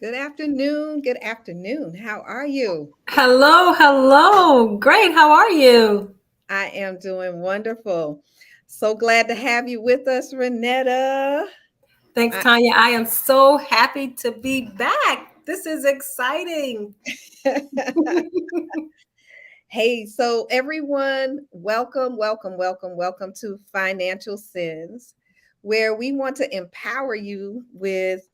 Good afternoon. Good afternoon. How are you? Hello, hello. Great. How are you? I am doing wonderful. So glad to have you with us, Renetta. Thanks, I, Tanya. I am so happy to be back. This is exciting. hey, so everyone, welcome to Financial Sins, where we want to empower you with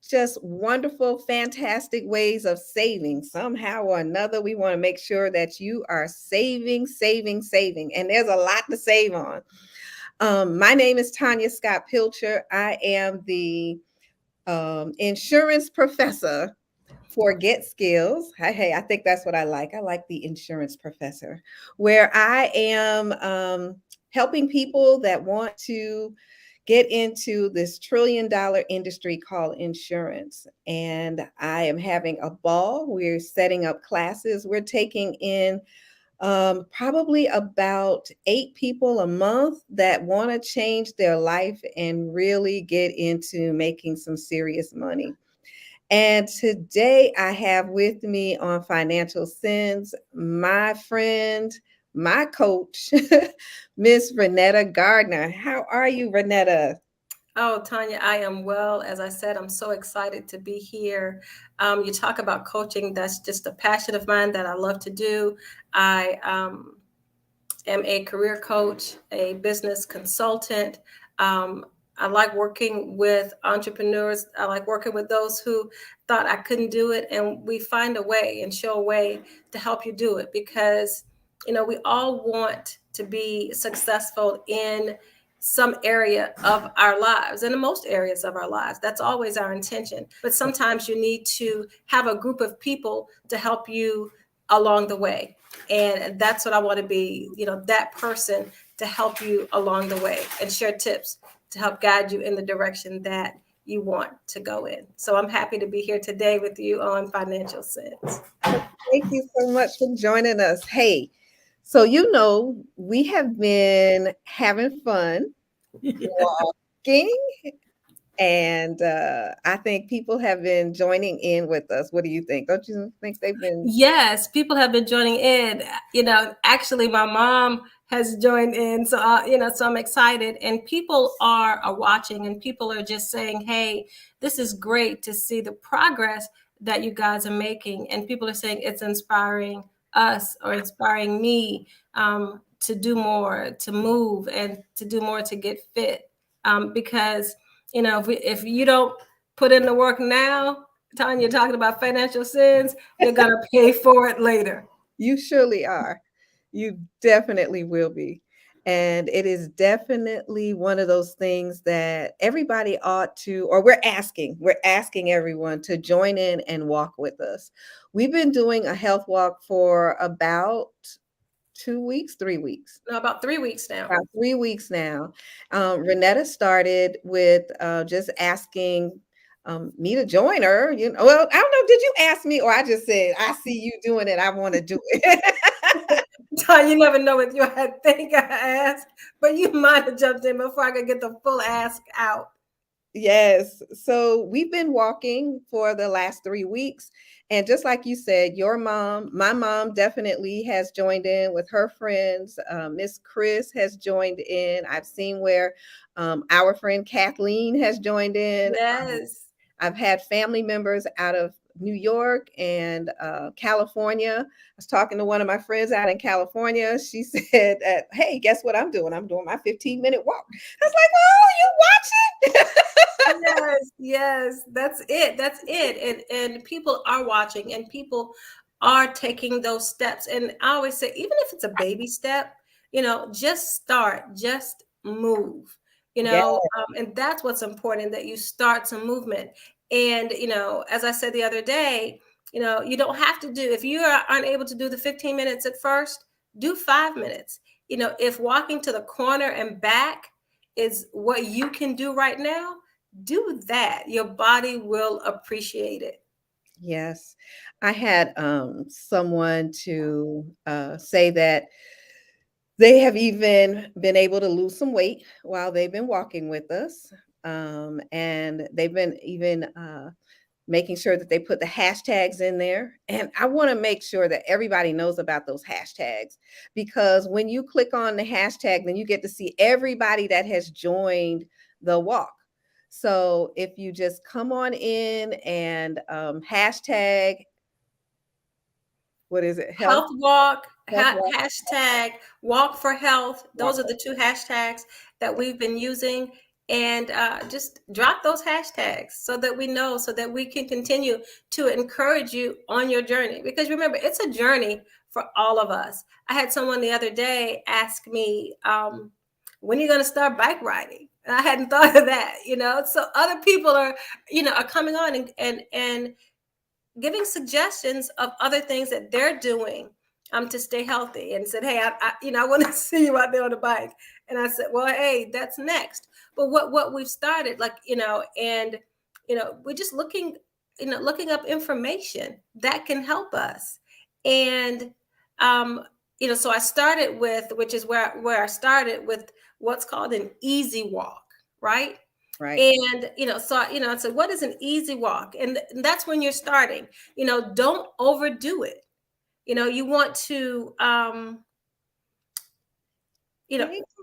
just wonderful, fantastic ways of saving. Somehow or another, we want to make sure that you are saving. And there's a lot to save on. My name is Tanya Scott Pilcher. I am the insurance professor for Get Skills. Hey, I think that's what I like. I like the insurance professor, where I am helping people that want to get into this $1 trillion industry called insurance. And I am having a ball. We're setting up classes. We're taking in probably about 8 people a month that want to change their life and really get into making some serious money. And today I have with me on Financial Sins my friend, my coach, Miss Renetta Gardner. How are you, Renetta? Oh, Tanya, I am well. As I said, I'm so excited to be here. You talk about coaching. That's just a passion of mine that I love to do. I am a career coach, a business consultant. Um, I like working with entrepreneurs. I like working with those who thought I couldn't do it, and we find a way and show a way to help you do it because we all want to be successful in some area of our lives and in most areas of our lives. That's always our intention. But sometimes you need to have a group of people to help you along the way. And that's what I want to be, that person to help you along the way and share tips to help guide you in the direction that you want to go in. So I'm happy to be here today with you on Financial Sense. Thank you so much for joining us. Hey, so we have been having fun walking, and I think people have been joining in with us. What do you think? Don't you think they've been? Yes, people have been joining in. Actually, my mom has joined in, so I'm excited. And people are watching, and people are just saying, "Hey, this is great to see the progress that you guys are making." And people are saying it's inspiring us or inspiring me to do more, to move, and to do more to get fit. Because if you don't put in the work now, Tanya, talking about financial sins, you're going to pay for it later. You surely are. You definitely will be. And it is definitely one of those things that everybody ought to, or we're asking everyone to join in and walk with us. We've been doing a health walk for about 2 weeks, 3 weeks. No, about 3 weeks now. About 3 weeks now. Renetta started with just asking me to join her. Well, I don't know. Did you ask me, or I just said, I see you doing it. I want to do it. Tanya, you never know what you had think I asked, but you might have jumped in before I could get the full ask out. Yes. So we've been walking for the last 3 weeks. And just like you said, my mom definitely has joined in with her friends. Miss Chris has joined in. I've seen where our friend Kathleen has joined in. Yes. I've had family members out of New York and California. I was talking to one of my friends out in California. She said that, hey, guess what I'm doing? I'm doing my 15-minute walk. I was like, oh, you watching? Yes, yes, that's it. That's it. And people are watching and people are taking those steps. And I always say, even if it's a baby step, just start, just move, Yeah. and that's what's important that you start some movement. And, as I said the other day, you don't have to do, if you are unable to do the 15 minutes at first, do 5 minutes. If walking to the corner and back is what you can do right now, do that. Your body will appreciate it. Yes. I had someone to say that they have even been able to lose some weight while they've been walking with us. And they've been even making sure that they put the hashtags in there. And I want to make sure that everybody knows about those hashtags, because when you click on the hashtag, then you get to see everybody that has joined the walk. So if you just come on in and hashtag, what is it? Health walk, Health walk. hashtag walk for health. Walk. Those are the two hashtags that we've been using. And just drop those hashtags so that we know, so that we can continue to encourage you on your journey. Because remember, it's a journey for all of us. I had someone the other day ask me, when are you going to start bike riding? And I hadn't thought of that, So other people are coming on and giving suggestions of other things that they're doing to stay healthy, and said, hey, I want to see you out there on the bike. And I said, well, hey, that's next. But what we've started, and we're just looking up information that can help us. And so I started with, which is where I started with, what's called an easy walk, right? Right. And I said, what is an easy walk? And that's when you're starting. Don't overdo it. You want to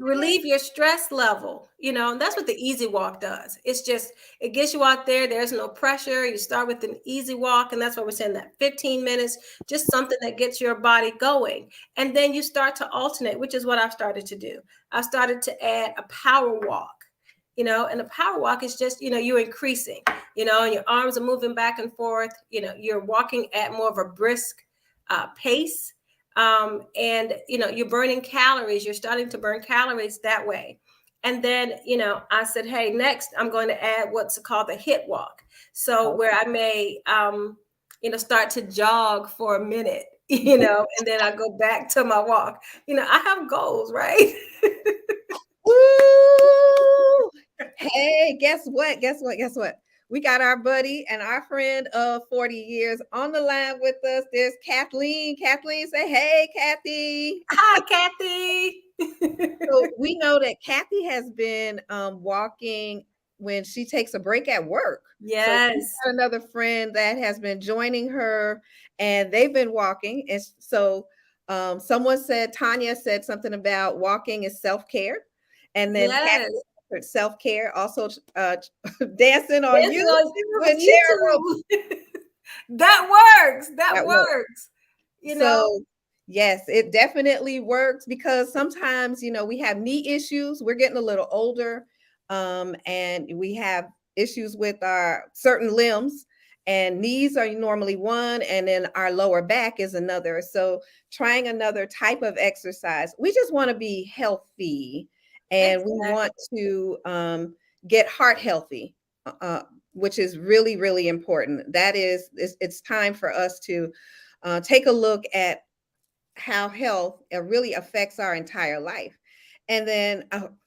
relieve your stress level, and that's what the easy walk does. It gets you out there. There's no pressure. You start with an easy walk, and that's why we're saying that 15 minutes, just something that gets your body going. And then you start to alternate, which is what I've started to do. I started to add a power walk. And a power walk is just, you're increasing, and your arms are moving back and forth. You're walking at more of a brisk pace. And, you're burning calories. You're starting to burn calories that way. And then, I said, hey, next, I'm going to add what's called the HIIT walk. So where I may, start to jog for a minute, and then I go back to my walk. I have goals, right? Woo! Hey, guess what? We got our buddy and our friend of 40 years on the line with us. There's Kathleen. Kathleen, say hey, Kathy. Hi, Kathy. So we know that Kathy has been walking when she takes a break at work. Yes. So another friend that has been joining her, and they've been walking. And so someone said, Tanya said something about walking is self-care. And then yes. Self-care, also dancing on YouTube. That works. That works. So yes, it definitely works, because sometimes, we have knee issues. We're getting a little older, and we have issues with our certain limbs, and knees are normally one, and then our lower back is another. So trying another type of exercise. We just want to be healthy. And we want to get heart healthy, which is really, really important. That is, it's time for us to take a look at how health really affects our entire life. And then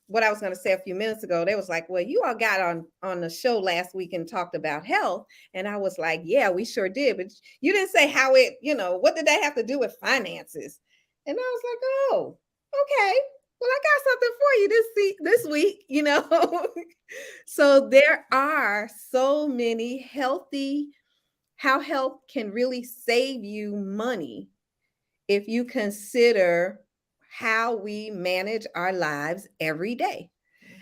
what I was going to say a few minutes ago, they was like, well, you all got on the show last week and talked about health. And I was like, yeah, we sure did. But you didn't say how it, what did that have to do with finances? And I was like, oh, okay. Well, I got something for you this week, So there are so many how health can really save you money if you consider how we manage our lives every day.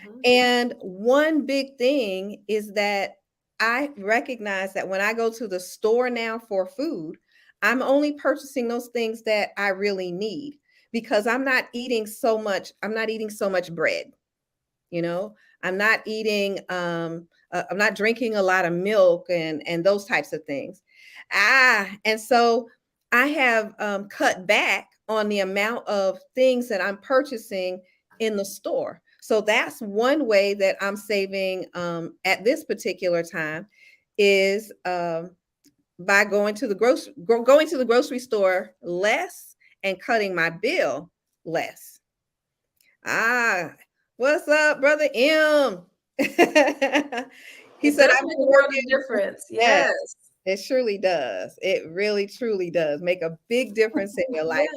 Mm-hmm. And one big thing is that I recognize that when I go to the store now for food, I'm only purchasing those things that I really need, because I'm not eating so much bread. I'm not eating, I'm not drinking a lot of milk and those types of things. And so I have cut back on the amount of things that I'm purchasing in the store. So that's one way that I'm saving at this particular time, is by going to the grocery store less and cutting my bill less. What's up, Brother M? He said, "I'm working difference." Yes, it surely does. It really, truly does make a big difference in your life.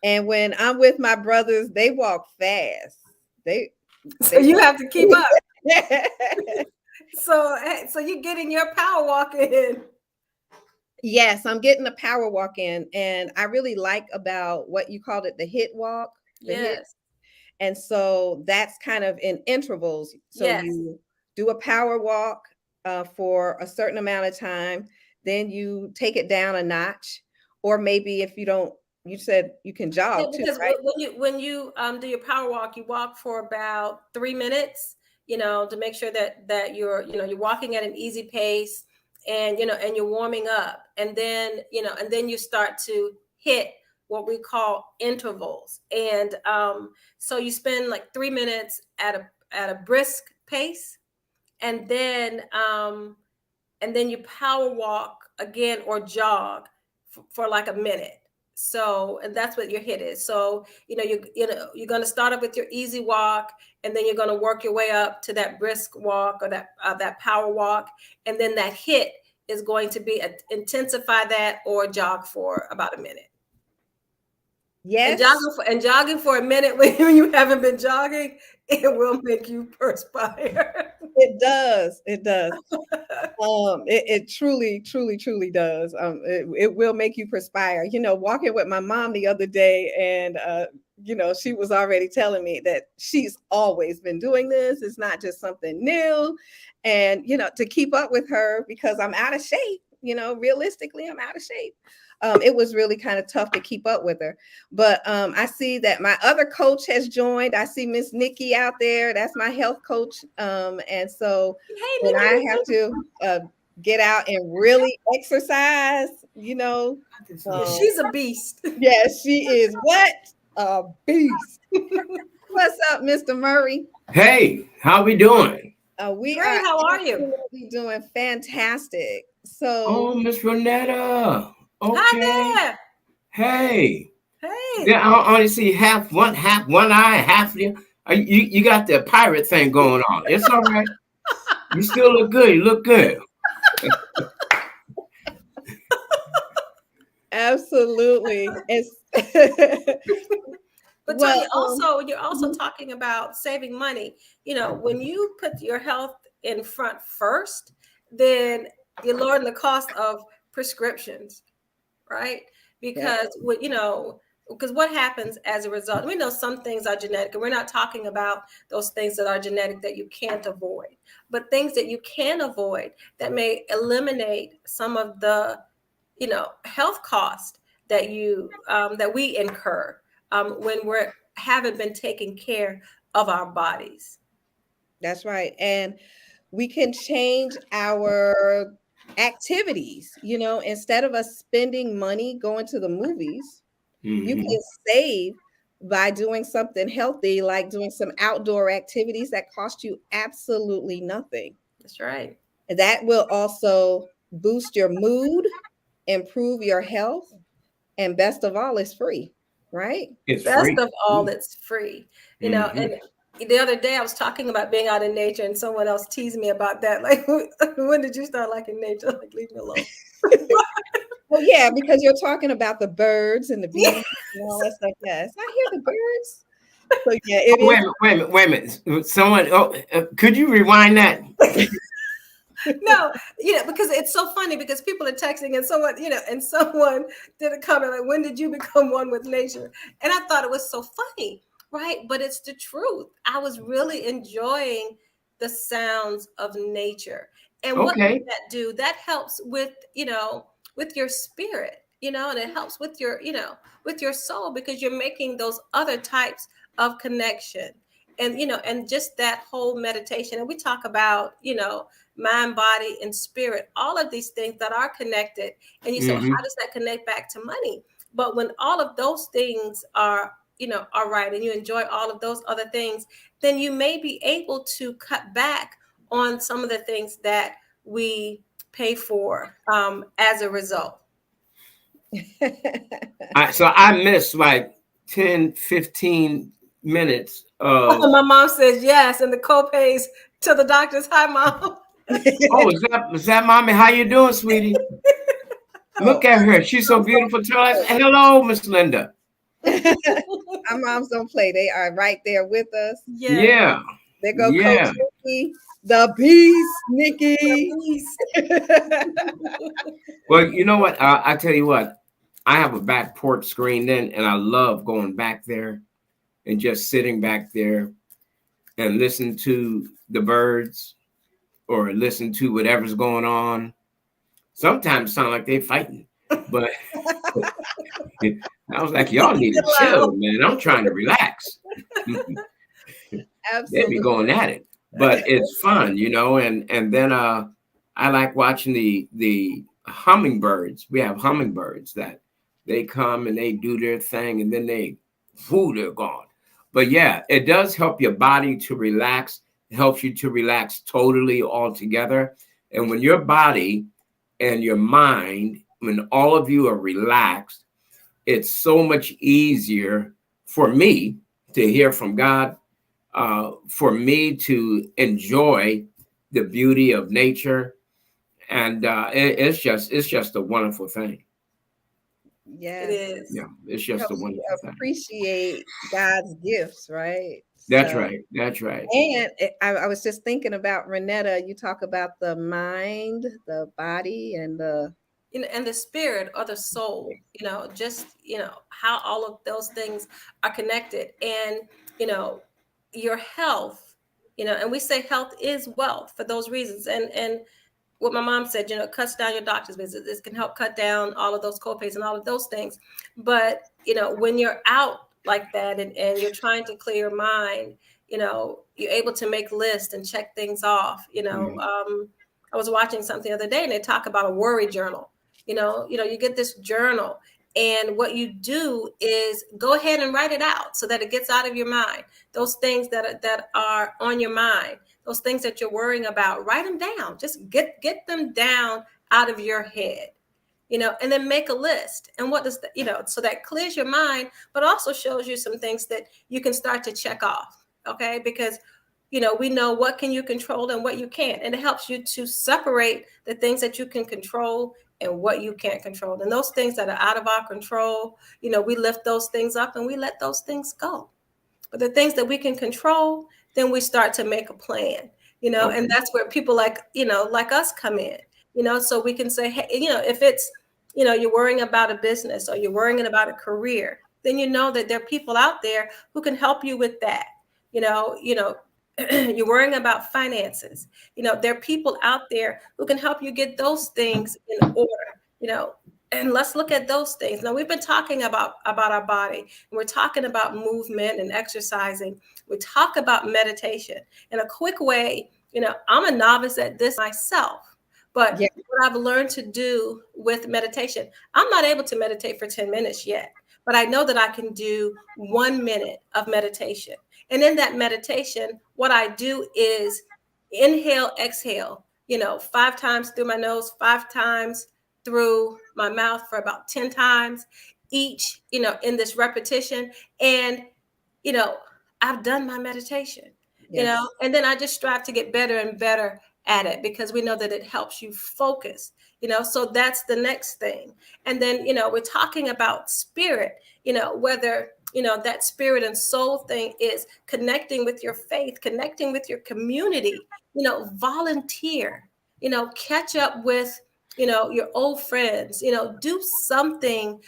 And when I'm with my brothers, they walk fast. So you have to keep up. So you're getting your power walk in. Yes, I'm getting a power walk in, and I really like about what you called it, the hit walk, the hit. Yes. And so that's kind of in intervals. So Yes. you do a power walk for a certain amount of time, then you take it down a notch, or maybe if you don't, you said you can Yeah, jog too, because right? when you do your power walk, you walk for about 3 minutes, to make sure that you're walking at an easy pace, and you're warming up, and then you start to hit what we call intervals, and so you spend like 3 minutes at a brisk pace, and then you power walk again or jog for like a minute. So, and that's what your hit is. So, you're going to start up with your easy walk, and then you're going to work your way up to that brisk walk or that power walk, and then that hit is going to be intensify that or jog for about a minute. And Yes, jogging for a minute when you haven't been jogging, it will make you perspire. it does. It does. It truly, truly, truly does. It will make you perspire. Walking with my mom the other day, and she was already telling me that she's always been doing this. It's not just something new, and to keep up with her because I'm out of shape. Realistically, I'm out of shape. It was really kind of tough to keep up with her. But I see that my other coach has joined. I see Miss Nikki out there. That's my health coach. And so Hey, when I Nikki. have to get out and really exercise, She's a beast. yes, she is. What a beast. What's up, Mr. Murray? Hey, how we doing? We Great. are How are you? absolutely doing fantastic. So, Oh, Miss Renetta. Hi Okay. there. Hey. Hey. Yeah, I only see half one eye, half the. You got the pirate thing going on. It's all right. You still look good. You look good. absolutely. It's But well, you're also talking about saving money. When you put your health in front first, then you're lowering the cost of prescriptions, right? yeah, Because what happens as a result? We know some things are genetic, and we're not talking about those things that are genetic that you can't avoid, but things that you can avoid that may eliminate some of the health costs that we incur when we haven't been taking care of our bodies. that's right. And we can change our activities, instead of us spending money going to the movies, you Mm-hmm. can save by doing something healthy, like doing some outdoor activities that cost you absolutely nothing. That's right. That will also boost your mood, improve your health, and best of all, it's free, right? It's Best free. of all, it's free. Mm-hmm. And the other day I was talking about being out in nature, and someone else teased me about that. Like, when did you start liking nature? Like, leave me alone. Well, yeah, because you're talking about the birds and the Yeah. bees and all that stuff. Yes, I hear the birds. So yeah, it Oh, is. wait a minute. Someone, could you rewind that? No, because it's so funny because people are texting, and someone did a comment like, when did you become one with nature? And I thought it was so funny, right? But it's the truth. I was really enjoying the sounds of nature. And what does Okay. that do? That helps with your spirit, and it helps with your soul, because you're making those other types of connection. And just that whole meditation. And we talk about, mind, body, and spirit, all of these things that are connected. And you say, well, Mm-hmm. how does that connect back to money? But when all of those things are right, and you enjoy all of those other things, then you may be able to cut back on some of the things that we pay for as a result. So I missed like 10, 15 minutes of. Oh, my mom says yes, and the co-pays to the doctors. Hi, Mom. Oh, is that mommy? How you doing, sweetie? Look Oh, at her. She's so beautiful. Tell us hello, Miss Linda. our moms don't play. They are right there with us. Yes. Yeah. There go Coach Yeah. Nikki. The beast, Nikki. Please. Well, you know what? I tell you what, I have a back porch screened in, and I love going back there and just sitting back there and listen to the birds or listen to whatever's going on. Sometimes it sounds like they're fighting, but I was like, y'all need to chill, man. I'm trying to relax. They Absolutely. be going at it, but it's fun, you know. And then I like watching the hummingbirds. We have hummingbirds that they come and they do their thing, and then they're gone. But yeah, it does help your body to relax. It helps you to relax totally altogether. And when your body and your mind, when all of you are relaxed, it's so much easier for me to hear from God, for me to enjoy the beauty of nature, and it's just a wonderful thing. Yes. It is. Yeah, it's just a Helps you wonderful thing. appreciate God's gifts, right? That's So- right. That's right. And I was just thinking about Renetta. You talk about the mind, the body, and the And the spirit or the soul, just how all of those things are connected. And your health, and we say health is wealth for those reasons. And what my mom said, cuts down your doctor's visits. This can help cut down all of those copays and all of those things. But when you're out like that and you're trying to clear your mind, you're able to make lists and check things off. I was watching something the other day, and they talk about a worry journal. You get this journal, and what you do is go ahead and write it out so that it gets out of your mind. Those things that are on your mind, those things that you're worrying about, write them down. Just get them down out of your head, and then make a list. And what does that, so that clears your mind, but also shows you some things that you can start to check off. Okay. Because, we know what can you control and what you can't. And it helps you to separate the things that you can control and what you can't control. And those things that are out of our control, we lift those things up and we let those things go. But the things that we can control, then we start to make a plan, Okay. and that's where people like us come in, so we can say, hey, if it's, you're worrying about a business or you're worrying about a career, then that there are people out there who can help you with that. You're worrying about finances. There are people out there who can help you get those things in order, and let's look at those things. Now, we've been talking about our body, and we're talking about movement and exercising. We talk about meditation in a quick way. I'm a novice at this myself, but Yeah. what I've learned to do with meditation, I'm not able to meditate for 10 minutes yet, but I know that I can do 1 minute of meditation. And in that meditation, what I do is inhale, exhale, 5 times through my nose, 5 times through my mouth for about 10 times each, in this repetition. And, I've done my meditation, Yes. and then I just strive to get better and better at it because we know that it helps you focus, so that's the next thing. And then, we're talking about spirit, whether, that spirit and soul thing is connecting with your faith, connecting with your community, volunteer, catch up with, your old friends, do something,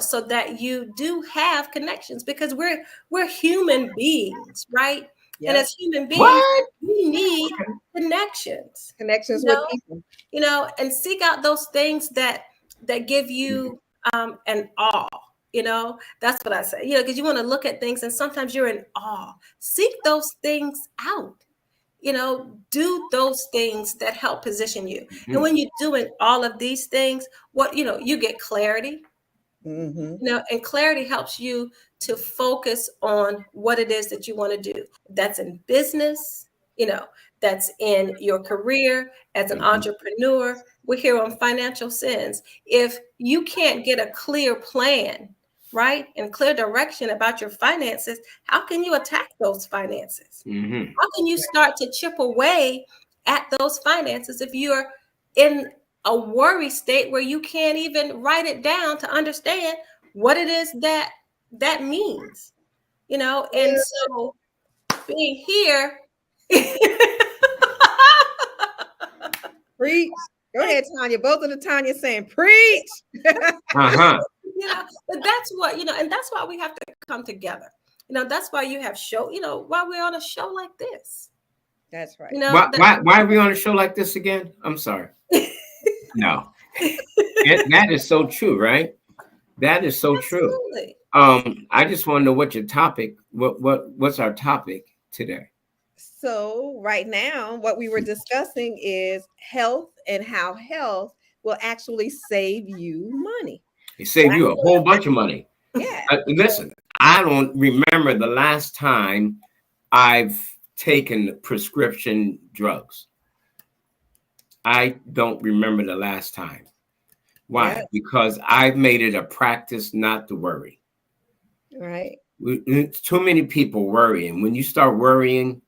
so that you do have connections, because we're human beings, right? Yep. And as human beings, What? we need connections, Connections you with know? people. And seek out those things that give you an awe. That's what I say, because you want to look at things and sometimes you're in awe. Seek those things out. Do those things that help position you. Mhm. And when you're doing all of these things, you get clarity, Mm-hmm. and clarity helps you to focus on what it is that you want to do. That's in business, that's in your career as an Mhm. entrepreneur. We're here on Financial Sins. If you can't get a clear plan, right, and clear direction about your finances, how can you attack those finances? Mhm. How can you start to chip away at those finances if you're in a worry state where you can't even write it down to understand what it is that means, And so being here, Preach. Go ahead, Tanya. Both of the Tanya saying, preach. Uh-huh. But that's what, and that's why we have to come together. That's why you have show, why we're on a show like this. That's right. Why are we on a show like this again? I'm sorry. No. That is so true, right? That is so Absolutely. true. I just want to know what your topic, what's our topic today? So right now, what we were discussing is health and how health will actually save you money. It saved you a whole bunch of money. Yeah. Listen, I don't remember the last time I've taken prescription drugs. I don't remember the last time. Why? Yeah. Because I've made it a practice not to worry. Right. Too many people worry. And when you start worrying,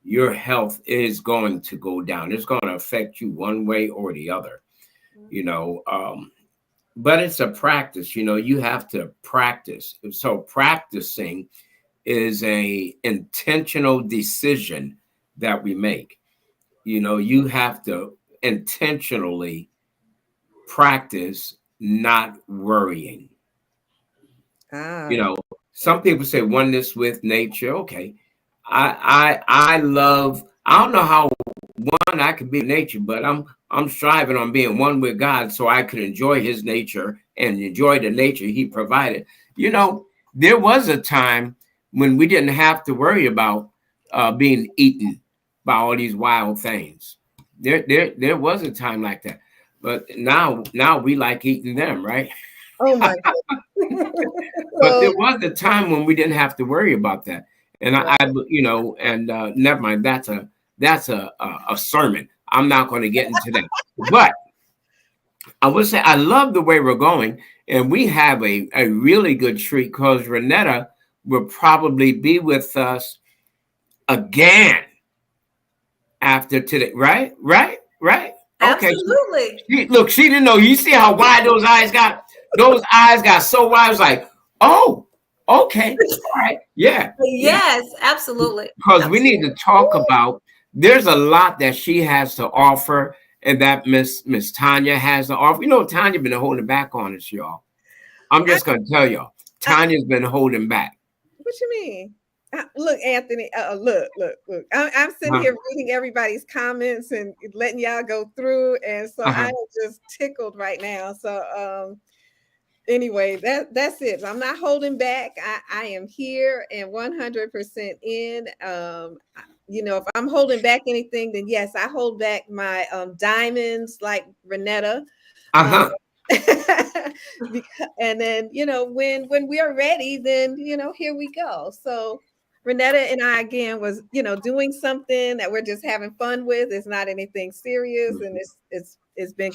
your health is going to go down. It's going to affect you one way or the other, but it's a practice, you have to practice. So practicing is a intentional decision that we make. You have to intentionally practice not worrying. Some people say oneness with nature. Okay. I don't know how one I could be in nature, but I'm striving on being one with God so I could enjoy his nature and enjoy the nature he provided. There was a time when we didn't have to worry about being eaten by all these wild things. There was a time like that. But now we like eating them, right? Oh my God. But there was a time when we didn't have to worry about that. And never mind. That's a sermon. I'm not going to get into that. But I would say I love the way we're going, and we have a really good treat because Renetta will probably be with us again after today. Right? Okay. Absolutely. She didn't know. You see how wide those eyes got? Those eyes got so wide. I was like, oh. Okay. All right. Yeah. Yes, absolutely. Because we need to talk about, there's a lot that she has to offer and that Miss Tanya has to offer. Tanya been holding back on us, y'all. I'm just going to tell y'all, Tanya's been holding back. What you mean? Look, Anthony, look. I'm sitting here reading everybody's comments and letting y'all go through. And so I'm just tickled right now. So, anyway, that's it. I'm not holding back. I am here and 100% in. If I'm holding back anything, then yes, I hold back my diamonds like Renetta. And then when we are ready, then here we go. So Renetta and I again was doing something that we're just having fun with. It's not anything serious, and it's been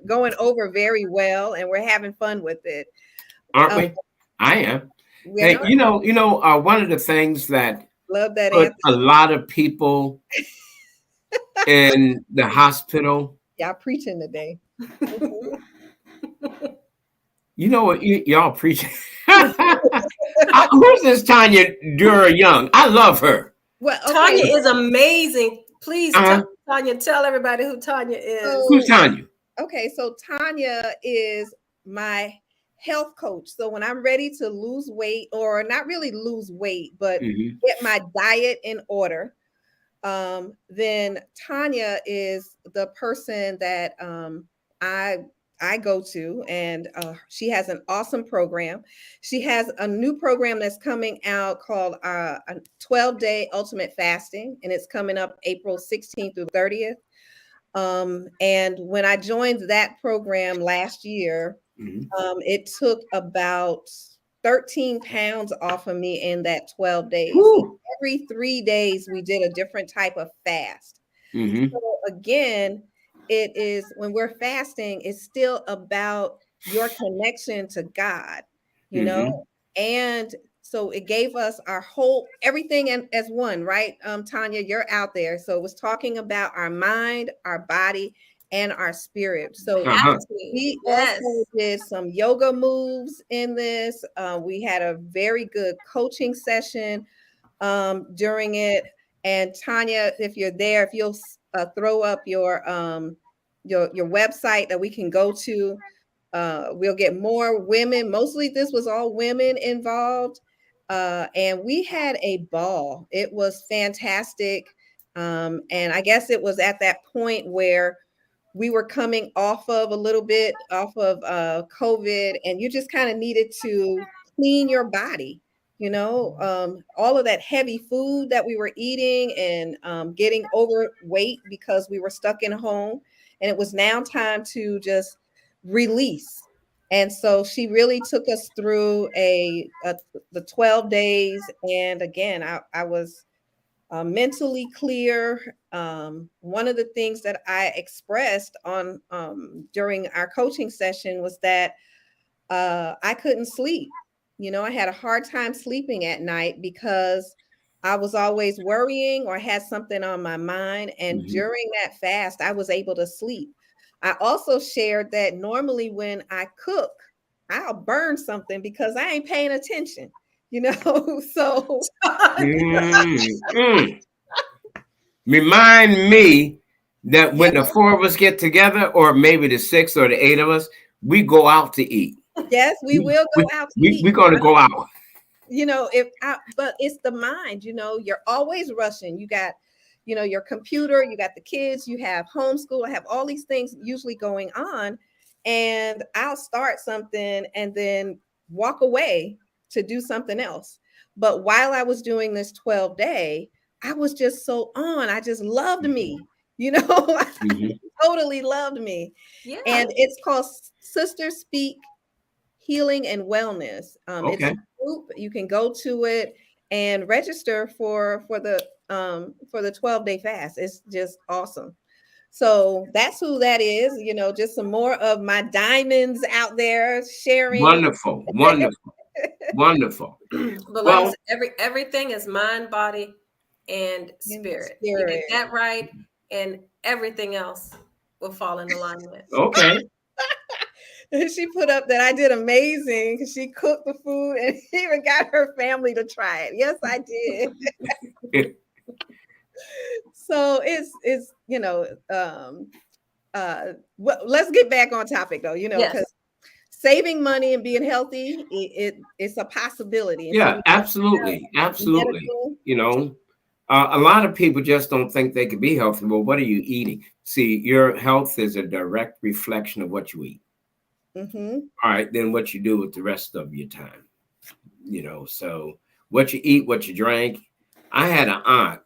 going over very well, and we're having fun with it. Aren't we? I am. Hey, one of the things that love that put a lot of people in the hospital. Y'all preaching today. You know what? Y'all preaching. Who's this Tanya Dura Young? I love her. Well, okay. Tanya is amazing. Please, Tanya, tell everybody who Tanya is. Who's Tanya? Okay, so Tanya is my health coach. So when I'm ready to lose weight, or not really lose weight, but get my diet in order, then Tanya is the person that I go to, and she has an awesome program. She has a new program that's coming out called a 12-day ultimate fasting, and it's coming up April 16th through 30th. And when I joined that program last year, it took about 13 pounds off of me in that 12 days. Every 3 days, we did a different type of fast. So again, it is when we're fasting, it's still about your connection to God, and so it gave us our whole everything as one, right? Tanya, you're out there. So it was talking about our mind, our body, and our spirit. So we also did some yoga moves in this. We had a very good coaching session during it. And Tanya, if you're there, if you'll throw up your website that we can go to. We'll get more women. Mostly this was all women involved. And we had a ball. It was fantastic. And I guess it was at that point where we were coming off of a little bit off of COVID, and you just kind of needed to clean your body. All of that heavy food that we were eating and getting overweight because we were stuck in home, and it was now time to just release. And so she really took us through the 12 days. And again, I was mentally clear. One of the things that I expressed on during our coaching session was that I couldn't sleep. I had a hard time sleeping at night because I was always worrying or had something on my mind. And during that fast, I was able to sleep. I also shared that normally when I cook, I'll burn something because I ain't paying attention. So Remind me that when the four of us get together, or maybe the six or the eight of us, we go out to eat. Yes, we will go out to eat. We're going to go out. But it's the mind. You're always rushing. You got, your computer, you got the kids, you have homeschool, I have all these things usually going on, and I'll start something and then walk away to do something else. But while I was doing this 12-day, I was just so on. I just loved me, totally loved me. Yeah. And it's called Sisters Speak Healing and Wellness. It's a group. You can go to it and register for the 12-day fast. It's just awesome. So that's who that is. Just some more of my diamonds out there sharing. Wonderful. But well, everything is mind, body, and spirit. You get that right, and everything else will fall in alignment. Okay. She put up that I did amazing because she cooked the food and even got her family to try it. Yes, I did. So it's well, let's get back on topic though, because saving money and being healthy, it's a possibility. Yeah, so absolutely. A lot of people just don't think they can be healthy. Well, what are you eating? See, your health is a direct reflection of what you eat. All right, then what you do with the rest of your time. So what you eat, what you drank. I had an aunt.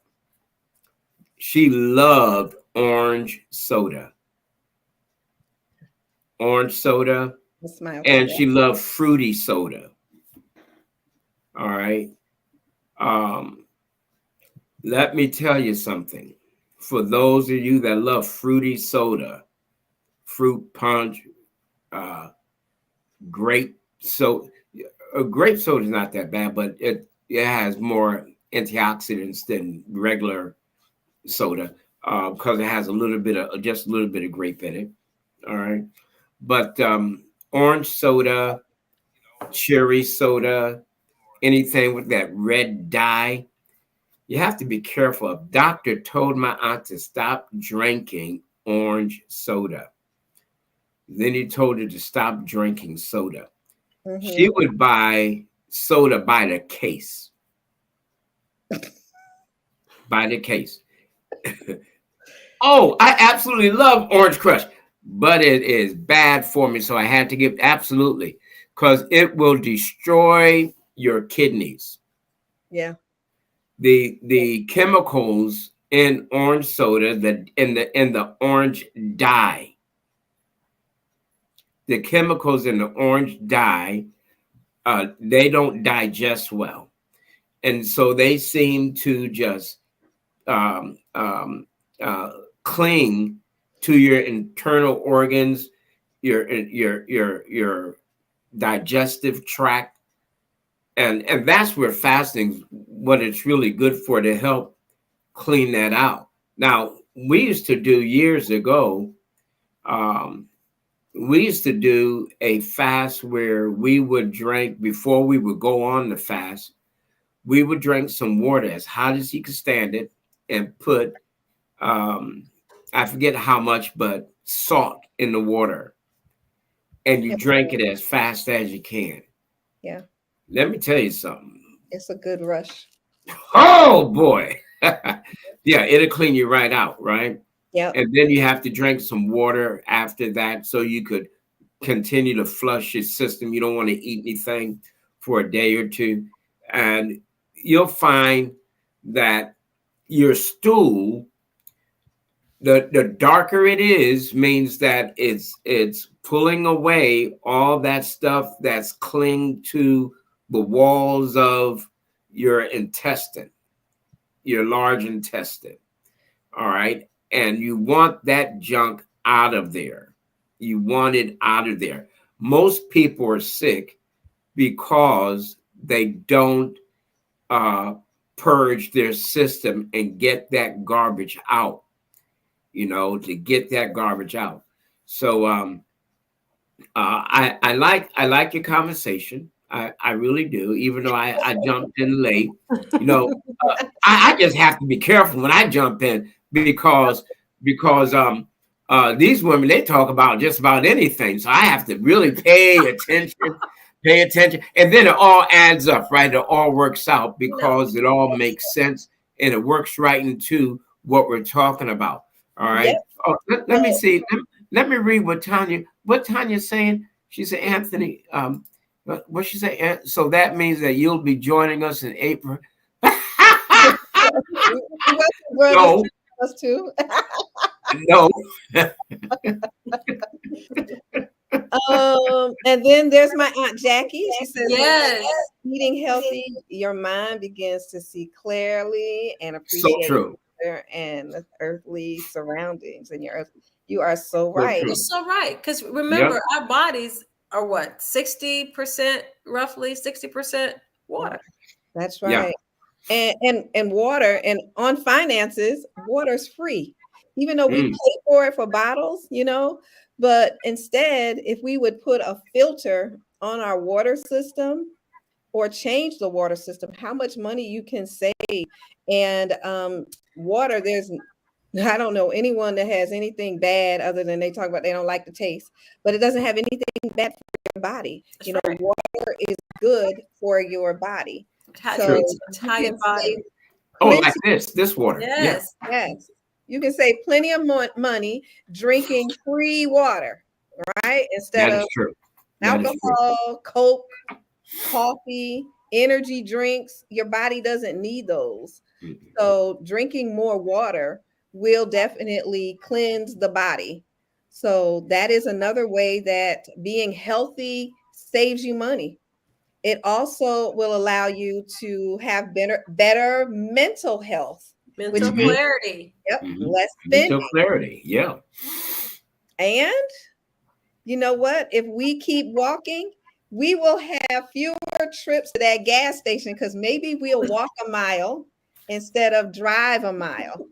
She loved orange soda. And she loved fruity soda. All right. Let me tell you something. For those of you that love fruity soda, fruit punch, grape soda. Grape soda is not that bad, but it has more antioxidants than regular soda because it has just a little bit of grape in it. All right. But orange soda, cherry soda, anything with that red dye, you have to be careful. A doctor told my aunt to stop drinking orange soda. Then he told her to stop drinking soda. She would buy soda by the case. By the case. Oh, I absolutely love Orange Crush, but it is bad for me. So I had to give absolutely, because it will destroy your kidneys. Yeah. The chemicals in orange soda, in the orange dye. The chemicals in the orange dye, they don't digest well. And so they seem to just cling to your internal organs, your digestive tract. And that's where fasting, what it's really good for, to help clean that out. Now, we used to do years ago, we used to do a fast where we would drink, before we would go on the fast, we would drink some water as hot as you could stand it and put I forget how much, but salt in the water, and you drink it as fast as you can. Yeah. Let me tell you something. It's a good rush. Oh boy. Yeah, it'll clean you right out, right? Yeah. And then you have to drink some water after that so you could continue to flush your system. You don't want to eat anything for a day or two. And you'll find that your stool, the darker it is, means that it's pulling away all that stuff that's clinging to the walls of your intestine, your large intestine. All right. And you want that junk out of there. You want it out of there. Most people are sick because they don't purge their system and get that garbage out, to get that garbage out. So I like your conversation. I really do, even though I jumped in late. I just have to be careful when I jump in because these women, they talk about just about anything. So I have to really pay attention. And then it all adds up, right? It all works out because it all makes sense and it works right into what we're talking about. All right. Yep. Oh, let me see. Let me read what Tanya's saying. She said, Anthony, what she say? So that means that you'll be joining us in April. No, Us too. no. And then there's my Aunt Jackie. She says, Yes. eating healthy, your mind begins to see clearly and So appreciate true. and the earthly surroundings and your earth. You are so So right. true. You're so right. Because remember, our bodies are what? 60%, roughly 60% water. That's Yeah. right. And water, and on finances, water's free. Even though we pay for it for bottles, but instead, if we would put a filter on our water system or change the water system, how much money you can save. And water, I don't know anyone that has anything bad other than they talk about they don't like the taste, but it doesn't have anything bad for your body. That's right. Water is good for your body. It hydrates your you entire can body. save Oh, plenty- like this water. Yes. yes, you can save plenty of money drinking free water, right? Instead That is of true. That is true. alcohol, Coke, coffee, energy drinks. Your body doesn't need those. Mhm. So drinking more water will definitely cleanse the body. So that is another way that being healthy saves you money. It also will allow you to have better mental health. Mental Mhm. clarity. Yep, Mhm. less Mental spending. clarity. Yeah. And you know what? If we keep walking, we will have fewer trips to that gas station because maybe we'll walk a mile instead of drive a mile,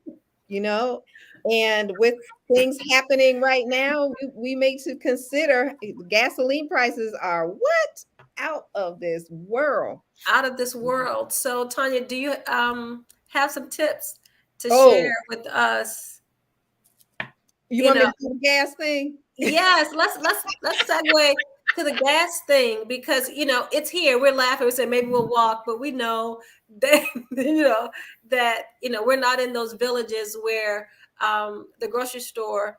And with things happening right now, we may to consider gasoline prices are what? Out of this world. Out of this world. So Tanya, do you have some tips to Oh. share with us? You want me to do the gas thing? Yes, let's segue to the gas thing because it's here. We're laughing. We say maybe we'll walk, but we know that that we're not in those villages where the grocery store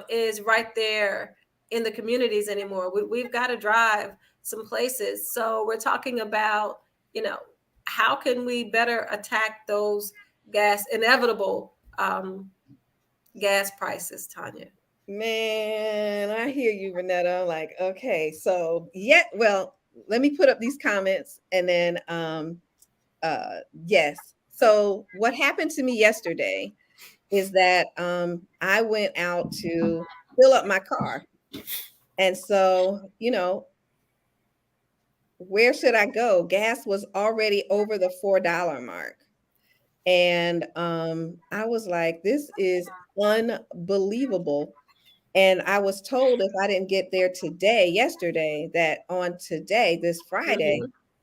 is right there in the communities anymore. We've got to drive some places. So we're talking about how can we better attack those inevitable gas prices, Tanya? Man, I hear you, Renetta. I'm like, okay, so well, let me put up these comments and then yes. So what happened to me yesterday is that I went out to fill up my car. And so, where should I go? Gas was already over the $4 mark. And I was like, this is unbelievable. And I was told if I didn't get there yesterday, that on today, this Friday,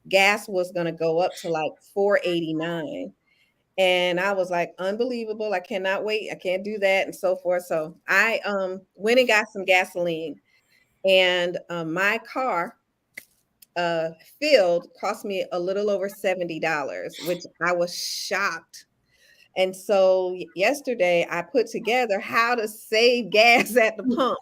gas was going to go up to like $4.89. And I was like, unbelievable. I cannot wait. I can't do that and so forth. So I went and got some gasoline, and my car filled cost me a little over $70, which I was shocked. And so yesterday I put together how to save gas at the pump.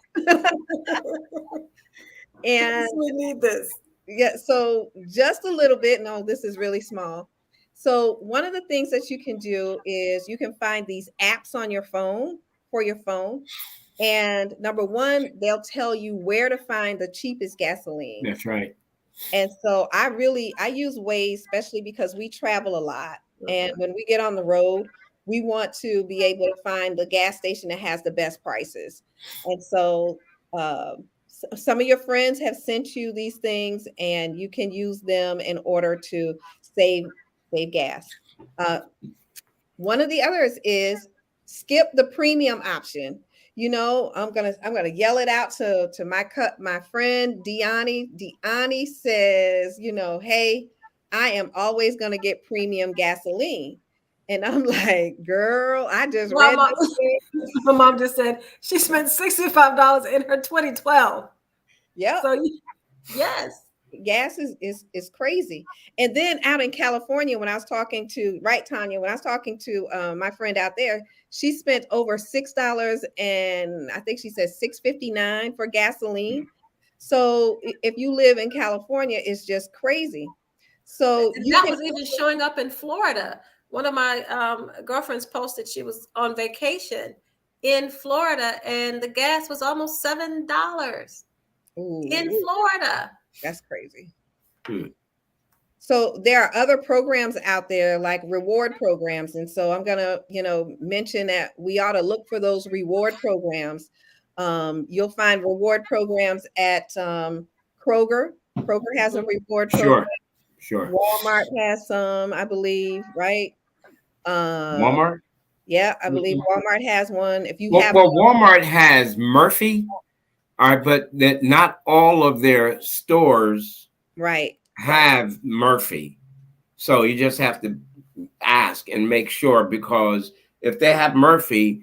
And We need this. yeah, so just a little bit. No, this is really small. So one of the things that you can do is you can find these apps on your phone for your phone. And number one, they'll tell you where to find the cheapest gasoline. That's right. And so I use Waze, especially because we travel a lot. And Mm-hmm. when we get on the road, we want to be able to find the gas station that has the best prices. And so some of your friends have sent you these things, and you can use them in order to save gas. Uh, One of the others is skip the premium option. I'm gonna yell it out to my friend Deani. Deani says, hey, I am always gonna get premium gasoline. And I'm like, girl, I just My read mom, this thing. my mom just said she spent $65 in her 2012. Yep. So yes. Gas is crazy. And then out in California, when I was talking to right Tanya, when I was talking to my friend out there, she spent over $6, and I think she said $6.59 for gasoline. So if you live in California, it's just crazy. So And you that can was even showing up in Florida. One of my girlfriends posted she was on vacation in Florida and the gas was almost $7 in ooh, Florida. that's crazy. Hmm. So there are other programs out there like reward programs. And so I'm going to, mention that we ought to look for those reward programs. You'll find reward programs at Kroger. Kroger has a reward program. Sure. Walmart has some, I believe, right? Uh, Walmart. yeah, I believe Walmart has one. If you have, Well, Walmart has Murphy. All right, but that not all of their stores right. have Murphy. So you just have to ask and make sure, because if they have Murphy,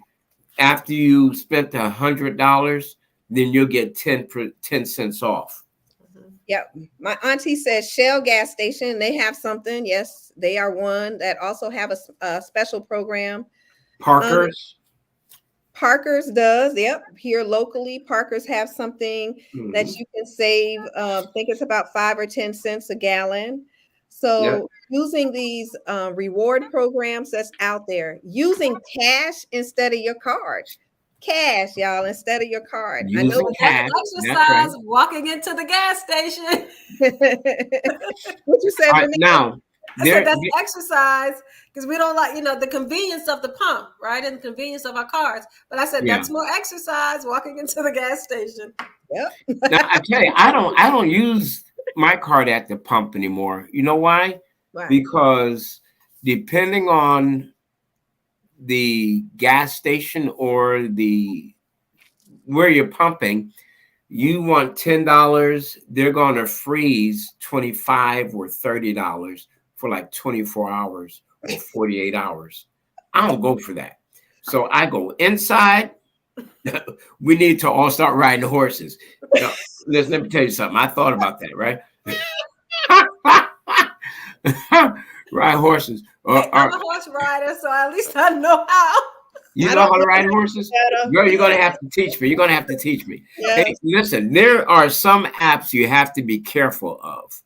after you spent $100, then you'll get 10 cents off. Yep. My auntie says Shell gas station, they have something. Yes, they are one that also have a special program. Parker's. Parker's does. Yep. Here locally, Parker's have something that you can save. I think it's about 5 or 10 cents a gallon. So using these reward programs that's out there, using cash instead of your card. Cash, y'all, instead of your card. Using cash. Exercise, walking into the gas station. What you said, Right, now, I said that's exercise because we don't like, the convenience of the pump, right? And the convenience of our cars. But I said that's more exercise walking into the gas station. Yep. Now, I tell you, I don't use my card at the pump anymore. You know why? Right. Because depending on the gas station or where you're pumping, you want $10, they're going to freeze $25 or $30 for like 24 hours or 48 hours. I don't go for that. So I go inside. We need to all start riding horses. Now, listen, let me tell you something. I thought about that, right? Ride horses. I'm a horse rider, so at least I know how. You know how to ride horses? Girl, you're going to have to teach me. You're going to have to teach me. Yes. Hey, listen, there are some apps you have to be careful of.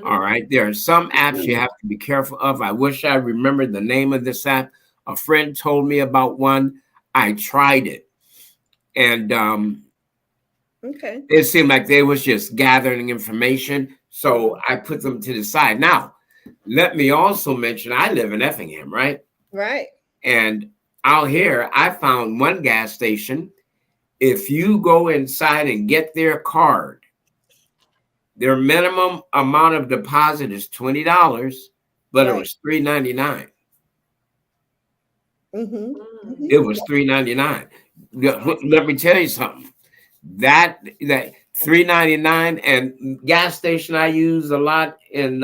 All right. There are some apps you have to be careful of. I wish I remembered the name of this app. A friend told me about one. I tried it. And okay. It seemed like they was just gathering information. So I put them to the side. Now, let me also mention, I live in Effingham, right? Right. And out here, I found one gas station. If you go inside and get their card, their minimum amount of deposit is $20, but it was $3.99. It was $3.99. Let me tell you something. That $3.99, and gas station I use a lot in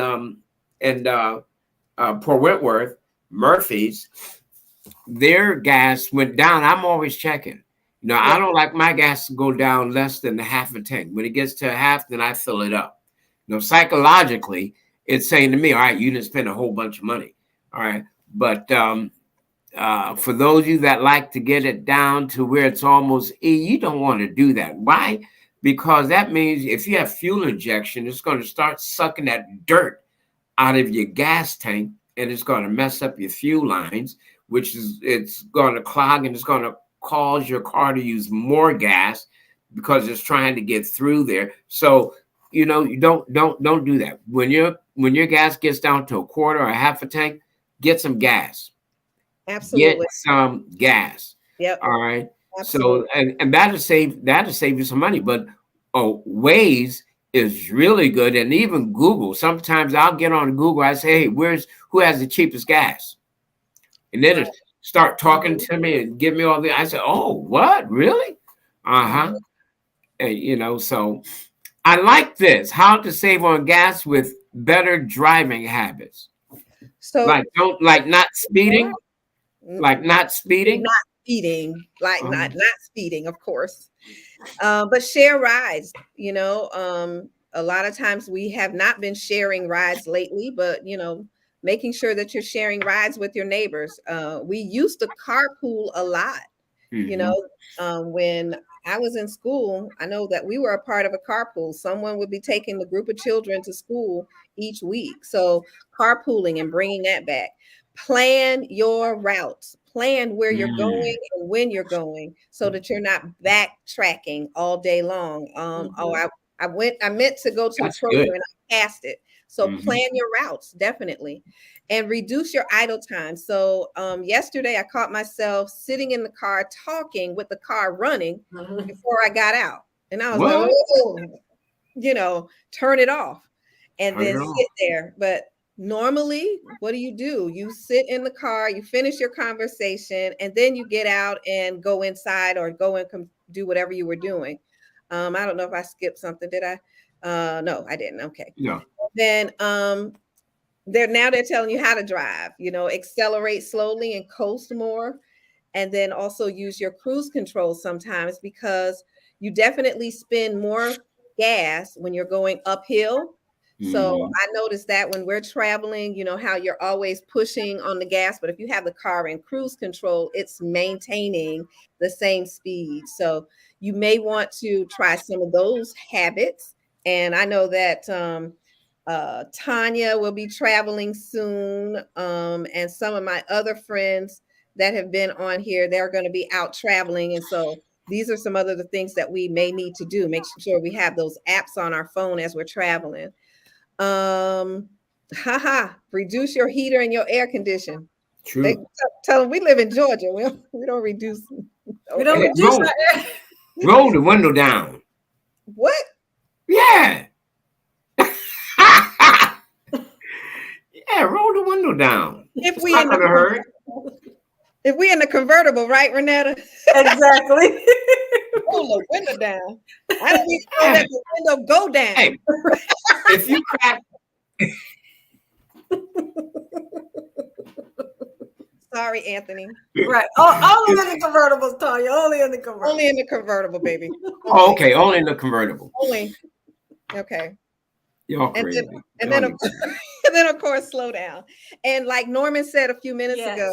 Port Wentworth, Murphy's, their gas went down. I'm always checking. I Yeah. don't like my gas to go down less than a half a tank. When it gets to a half, then I fill it up. Psychologically, it's saying to me, all right, you didn't spend a whole bunch of money. All right. But for those of you that like to get it down to where it's almost E, you don't want to do that. Why? Because that means if you have fuel injection, it's going to start sucking that dirt out of your gas tank, and it's going to mess up your fuel lines, which is it's going to clog, and it's going to cause your car to use more gas because it's trying to get through there. So you don't do that. When your gas gets down to a quarter or a half a tank, get some gas. Get Absolutely. some gas. Yep. All right. Absolutely. So and that'll save you some money. But Waze is really good, and even Google. Sometimes I'll get on Google. I say, hey, who has the cheapest gas? And then Right. it start talking to me and give me all the. I said, oh, what? Really? Uh-huh. And so I like this. How to save on gas with better driving habits. So Not speeding. Like not speeding. not speeding, like Uh-huh. not speeding, of course. But share rides, a lot of times we have not been sharing rides lately, but making sure that you're sharing rides with your neighbors. We used to carpool a lot. When I was in school, I know that we were a part of a carpool. Someone would be taking the group of children to school each week. So carpooling and bringing that back. Plan your routes. Plan where you're going and when you're going, so that you're not backtracking all day long. I meant to go to That's the program good. and I passed it. So plan your routes, definitely, and reduce your idle time. So yesterday I caught myself sitting in the car talking with the car running before I got out. And I was like, oh, turn it off and then sit there. But normally, what do? You sit in the car, you finish your conversation, and then you get out and go inside or go and do whatever you were doing. I don't know if I skipped something. Did I? No, I didn't. Okay. No. Then they're telling you how to drive, accelerate slowly and coast more. And then also use your cruise control sometimes, because you definitely spend more gas when you're going uphill. So I noticed that when we're traveling, how you're always pushing on the gas, but if you have the car in cruise control, it's maintaining the same speed. So you may want to try some of those habits. And I know that Tanya will be traveling soon. And some of my other friends that have been on here, they're going to be out traveling. And so these are some other the things that we may need to do. Make sure we have those apps on our phone as we're traveling. Reduce your heater and your air condition. True. Tell them we live in Georgia. We don't reduce. We don't reduce our air. Roll the window down. What? Yeah. Yeah, roll the window down. If we in the convertible, right, Renetta? Exactly. Roll the window down. I don't need to let the window go down. Hey, if you crack. Sorry, Anthony. Right. Only in the convertibles, Tanya. Only in the convertible. Only in the convertible, baby. Oh, okay. Only in the convertible. Only. Okay. Y'all crazy. And then of course, slow down. And like Norman said a few minutes ago,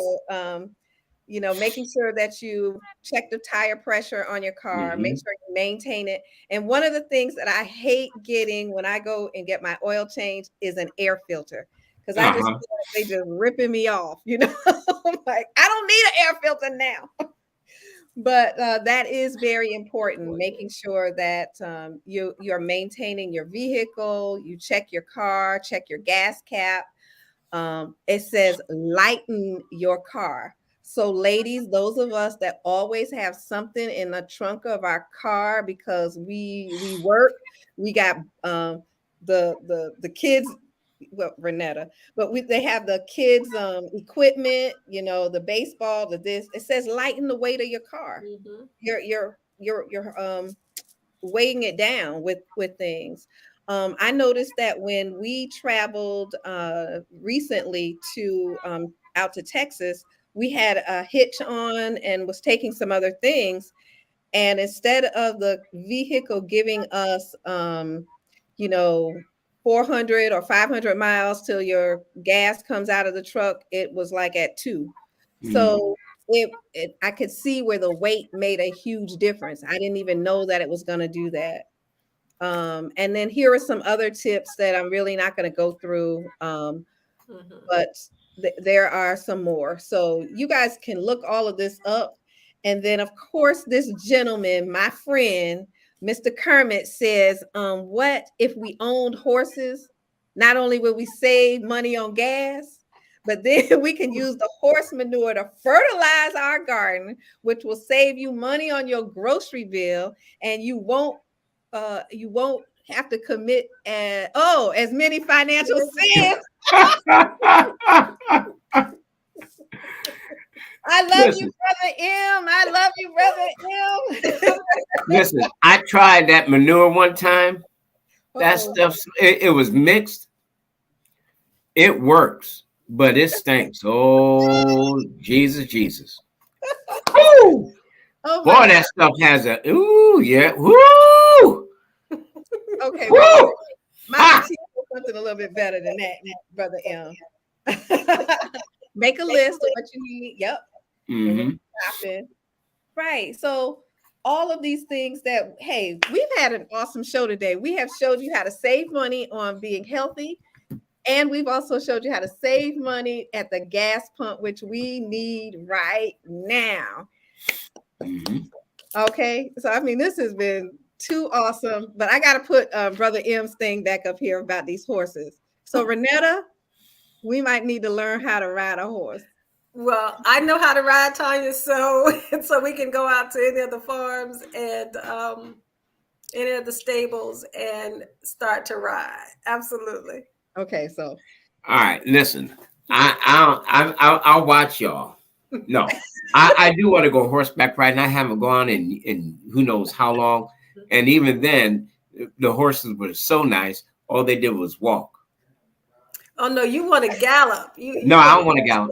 making sure that you check the tire pressure on your car, make sure you maintain it. And one of the things that I hate getting when I go and get my oil change is an air filter, because I just feel like they just ripping me off. I'm like, I don't need an air filter now. But that is very important, making sure that you're maintaining your vehicle, you check your car, check your gas cap. It says lighten your car. So ladies, those of us that always have something in the trunk of our car because we work, we got the kids, well, Renetta, but they have the kids equipment, the baseball, this. It says lighten the weight of your car. You're weighing it down with things. I noticed that when we traveled recently to out to Texas, we had a hitch on and was taking some other things. And instead of the vehicle giving us, 400 or 500 miles till your gas comes out of the truck, it was like at 2. So I could see where the weight made a huge difference. I didn't even know that it was going to do that. And then here are some other tips that I'm really not going to go through, but there are some more. So you guys can look all of this up. And then, of course, this gentleman, my friend, Mr. Kermit, says, what if we owned horses? Not only will we save money on gas, but then we can use the horse manure to fertilize our garden, which will save you money on your grocery bill, and you won't have to commit as many financial sins. I love you, Brother M. I love you, Brother M. Listen, I tried that manure one time. That stuff, it was mixed. It works, but it stinks. Oh, Jesus. Woo! Oh, boy, that stuff has a, yeah. Woo! Okay. Woo! My something a little bit better than that, Brother M. Make a list of what you need. Yep. Mm-hmm. Right. So all of these things that, hey, we've had an awesome show today. We have showed you how to save money on being healthy. And we've also showed you how to save money at the gas pump, which we need right now. Mm-hmm. Okay. So, I mean, this has been too awesome, but I got to put Brother M's thing back up here about these horses. So, Renetta, we might need to learn how to ride a horse. Well, I know how to ride, Tanya, so we can go out to any of the farms and any of the stables and start to ride. Absolutely. Okay, so all right, listen, I'll watch y'all. No, I do want to go horseback riding. I haven't gone in who knows how long, and even then, the horses were so nice. All they did was walk. Oh no, you want to gallop? No, I don't want to gallop.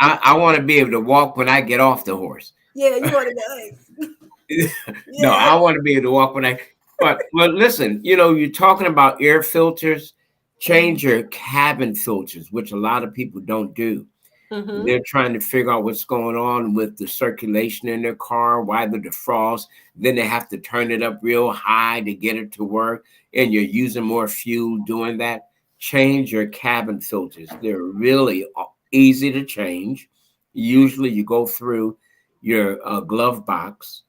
I want to be able to walk when I get off the horse. Yeah, you want to go. No, I want to be able to walk when I. But listen, you're talking about air filters. Change your cabin filters, which a lot of people don't do. Mm-hmm. They're trying to figure out what's going on with the circulation in their car, why the defrost. Then they have to turn it up real high to get it to work, and you're using more fuel doing that. Change your cabin filters. They're really easy to change. Usually you go through your glove box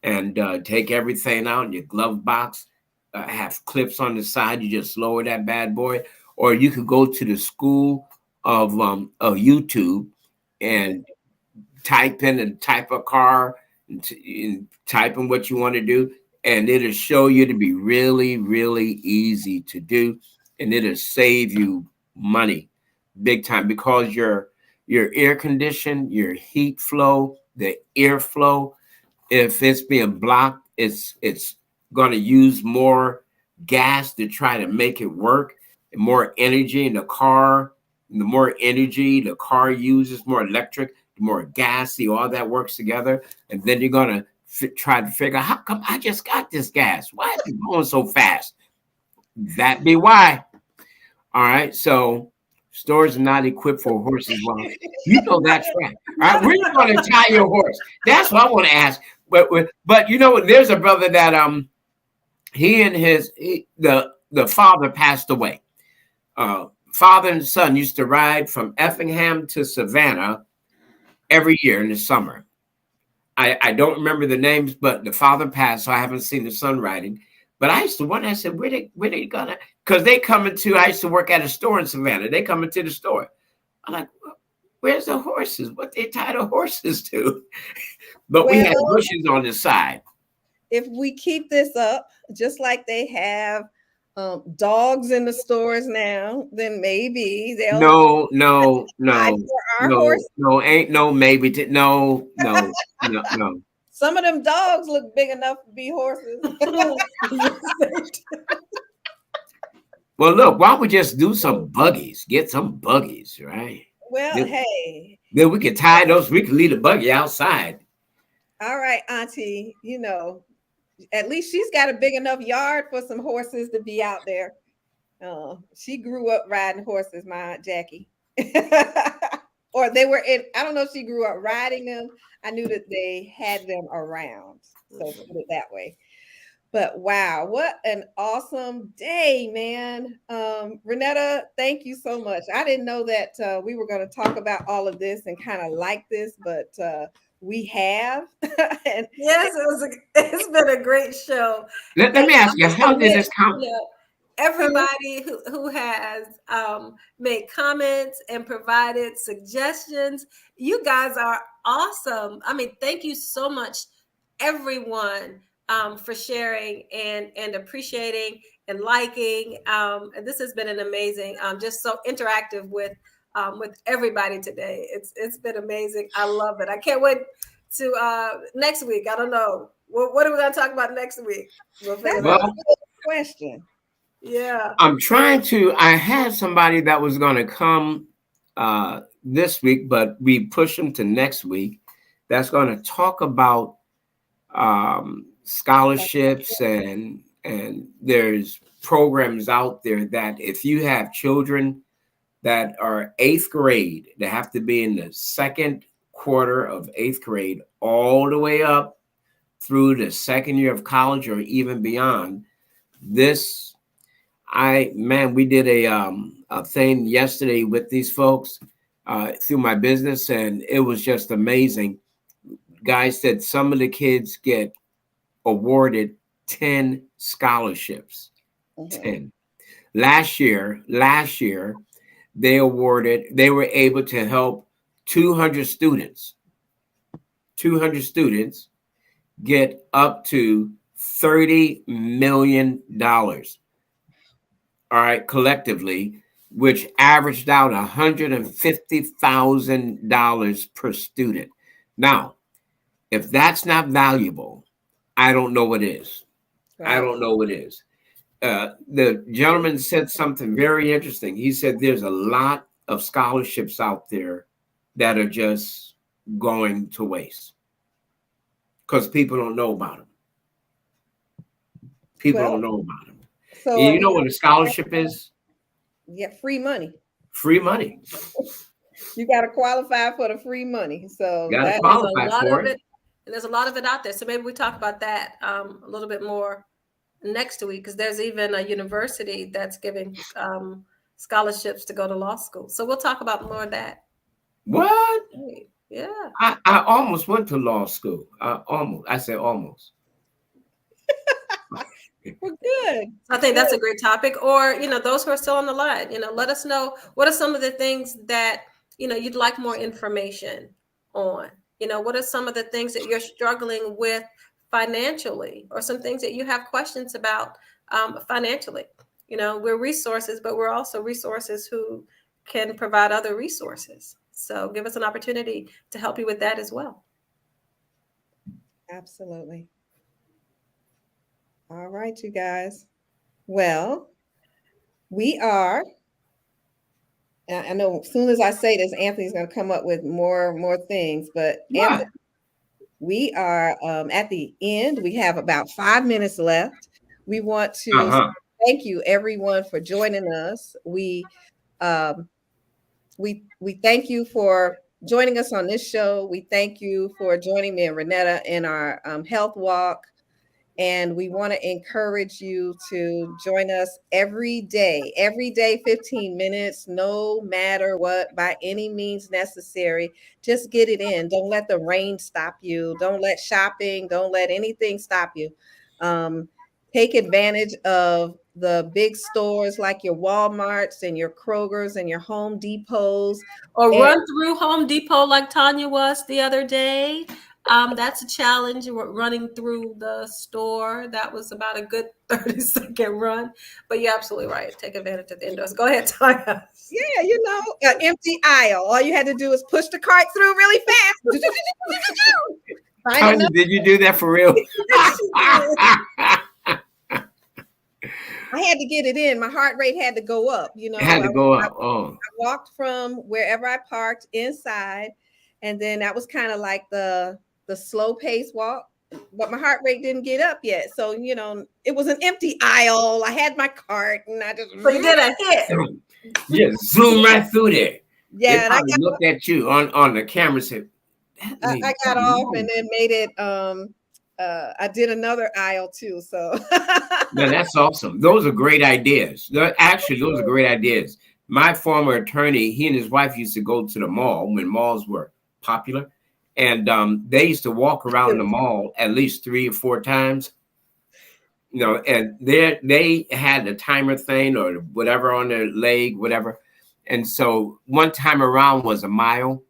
and take everything out in your glove box. Have clips on the side. You just lower that bad boy. Or you could go to the school of YouTube and type in the type of car and type in what you want to do. And it'll show you to be really, really easy to do. And it'll save you money big time because your air condition, your heat flow, the airflow, if it's being blocked, it's going to use more gas to try to make it work, and more energy in the car. And the more energy the car uses, more electric, the more gas, all that works together. And then you're going to try to figure out, how come I just got this gas? Why is it going so fast? That be why. All right. So stores are not equipped for horses. Well, that's right. All right. Where you going to tie your horse? That's what I want to ask. But there's a brother that he and the father passed away. Father and son used to ride from Effingham to Savannah every year in the summer. I don't remember the names, but the father passed, so I haven't seen the son riding. But I used to wonder, I said, where they gonna? Because they come into, I used to work at a store in Savannah. They come into the store. I'm like, where's the horses? What they tie the horses to? But we had bushes on the side. If we keep this up, just like they have dogs in the stores now, then maybe they'll. No, ain't no maybe. No. Some of them dogs look big enough to be horses. Well, look, why don't we just do some buggies? Get some buggies, right? Well, Then, hey. then we could tie those. We could leave the buggy outside. All right, Auntie. At least she's got a big enough yard for some horses to be out there. She grew up riding horses, my Aunt Jackie. Or they were in, I don't know if she grew up riding them. I knew that they had them around. So put it that way. But wow, what an awesome day, man. Renetta, thank you so much. I didn't know that we were going to talk about all of this and kind of like this, but we have. And Yes, it's been a great show. Let me ask you, how did this come? Everybody who has made comments and provided suggestions, you guys are awesome. I mean, thank you so much, everyone, for sharing and appreciating and liking. And this has been an amazing, just so interactive with everybody today. It's been amazing. I love it. I can't wait to next week. I don't know. What are we going to talk about next week? That's a good question. Yeah. I had somebody that was going to come this week, but we pushed them to next week. That's going to talk about scholarships and there's programs out there that if you have children that are 8th grade, they have to be in the second quarter of 8th grade all the way up through the second year of college or even beyond. We did a thing yesterday with these folks through my business, and it was just amazing. Guys said some of the kids get awarded 10 scholarships. Mm-hmm. 10. Last year, they were able to help 200 students get up to $30 million. All right, collectively, which averaged out $150,000 per student. Now, if that's not valuable, I don't know what is. Right. I don't know what is. The gentleman said something very interesting. He said there's a lot of scholarships out there that are just going to waste because people don't know about them. People don't know about them. So you know what a scholarship is? Yeah, free money. Free money. You got to qualify for the free money. So there's a lot of it. And there's a lot of it out there. So maybe we talk about that a little bit more next week, because there's even a university that's giving scholarships to go to law school. So we'll talk about more of that. What? Yeah. I almost went to law school. I said almost. Well, good. I think that's a great topic. Or, those who are still on the line, let us know what are some of the things that, you'd like more information on. What are some of the things that you're struggling with financially, or some things that you have questions about financially? We're resources, but we're also resources who can provide other resources. So give us an opportunity to help you with that as well. Absolutely. All right, you guys. Well, we are. I know as soon as I say this, Anthony's going to come up with more things. But Anthony, we are at the end. We have about 5 minutes left. We want to thank you, everyone, for joining us. We thank you for joining us on this show. We thank you for joining me and Renetta in our health walk. And we want to encourage you to join us every day, 15 minutes, no matter what, by any means necessary. Just get it in. Don't let the rain stop you. Don't let shopping, don't let anything stop you. Take advantage of the big stores like your Walmarts and your Krogers and your Home Depots. Or run through Home Depot like Tanya was the other day. That's a challenge, running through the store. That was about a good 30-second run, but you're absolutely right. Take advantage of the indoors. Go ahead, Tanya. Yeah, an empty aisle. All you had to do was push the cart through really fast. Tanya, did you do that for real? I had to get it in. My heart rate had to go up. It had to go up. Oh, walked from wherever I parked inside, and then that was kind of like the slow pace walk. But my heart rate didn't get up yet, so it was an empty aisle. I had my cart, and I just So you did a hit. Yeah, zoom right through there. Yeah, They and I probably looked at you on the camera and said, I got off and then made it. I did another aisle too. So No, that's awesome. Those are great ideas. Actually, those are great ideas. My former attorney, he and his wife used to go to the mall when malls were popular, and they used to walk around the mall at least 3 or 4 times. And they had the timer thing or whatever on their leg, whatever. And so one time around was a mile.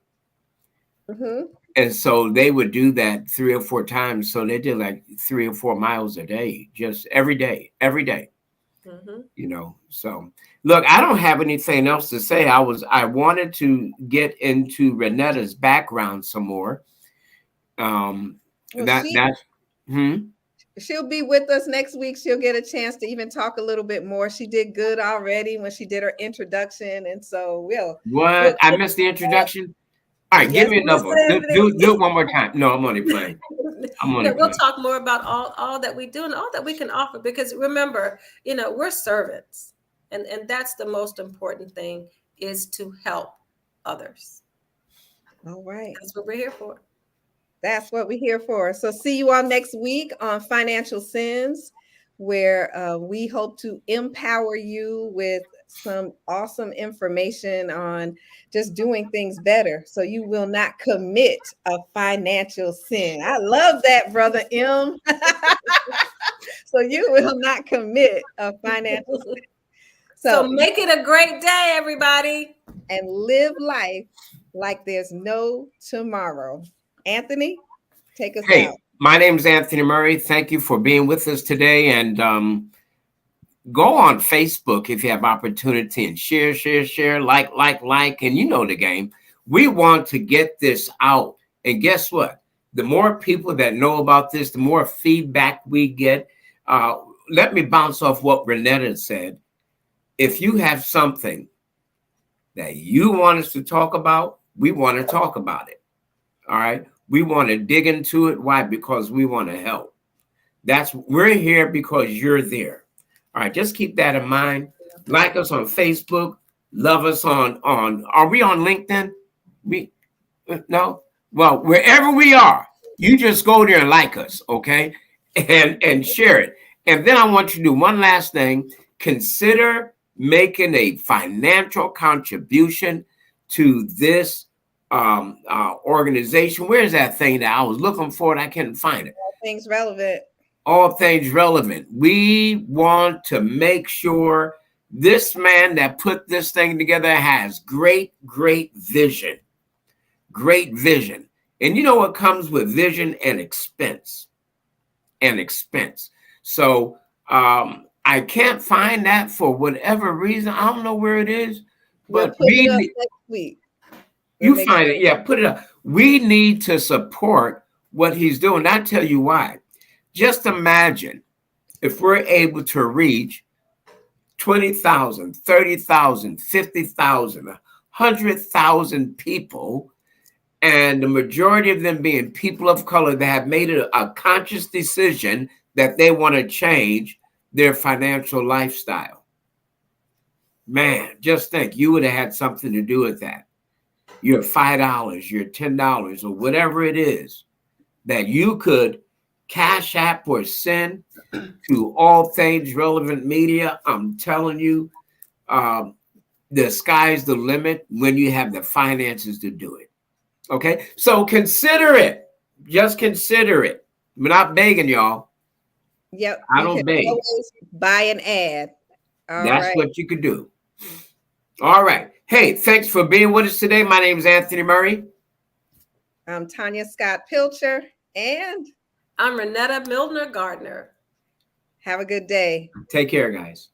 Mm-hmm. And so they would do that 3 or 4 times. So they did like 3 or 4 miles a day, just every day. Mm-hmm. So look, I don't have anything else to say. I wanted to get into Renetta's background some more. She'll be with us next week. She'll get a chance to even talk a little bit more. She did good already when she did her introduction. And so I missed the introduction. All right, give me another one. Do it one more time. No, I'm only playing. We'll talk more about all that we do and all that we can offer, because remember, we're servants, and that's the most important thing, is to help others. All right. That's what we're here for. That's what we're here for. So see you all next week on Financial Sins, where we hope to empower you with some awesome information on just doing things better so you will not commit a financial sin. I love that, Brother M. So you will not commit a financial sin. So make it a great day, everybody. And live life like there's no tomorrow. Anthony, take us out. My name is Anthony Murray. Thank you for being with us today. And go on Facebook if you have opportunity and share, like, and you know the game. We want to get this out. And guess what? The more people that know about this, the more feedback we get. Let me bounce off what Renetta said. If you have something that you want us to talk about, we want to talk about it. All right. We want to dig into it. Why? Because we want to help. We're here because you're there. All right. Just keep that in mind. Like us on Facebook. Love us on are we on LinkedIn? No. Well, wherever we are, you just go there and like us. Okay. And share it. And then I want you to do one last thing. Consider making a financial contribution to this organization. Where's that thing that I was looking for? I couldn't find it. All things relevant. All things relevant. We want to make sure this man that put this thing together has great vision. Great vision. And you know what comes with vision? And expense. So I can't find that for whatever reason. I don't know where it is. But we'll put it up next week. You find it. Yeah, put it up. We need to support what he's doing. I'll tell you why. Just imagine if we're able to reach 20,000, 30,000, 50,000, 100,000 people, and the majority of them being people of color that have made a conscious decision that they want to change their financial lifestyle. Man, just think, you would have had something to do with that. Your $5, your $10, or whatever it is that you could cash app or send to All Things Relevant Media. I'm telling you, the sky's the limit when you have the finances to do it. Okay, so consider it. Just consider it. We're not begging y'all. Yep. I don't beg. Always buy an ad. That's what you could do. All right. Hey, thanks for being with us today. My name is Anthony Murray. I'm Tanya Scott Pilcher, and I'm Renetta Milner Gardner. Have a good day. Take care, guys.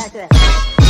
like that.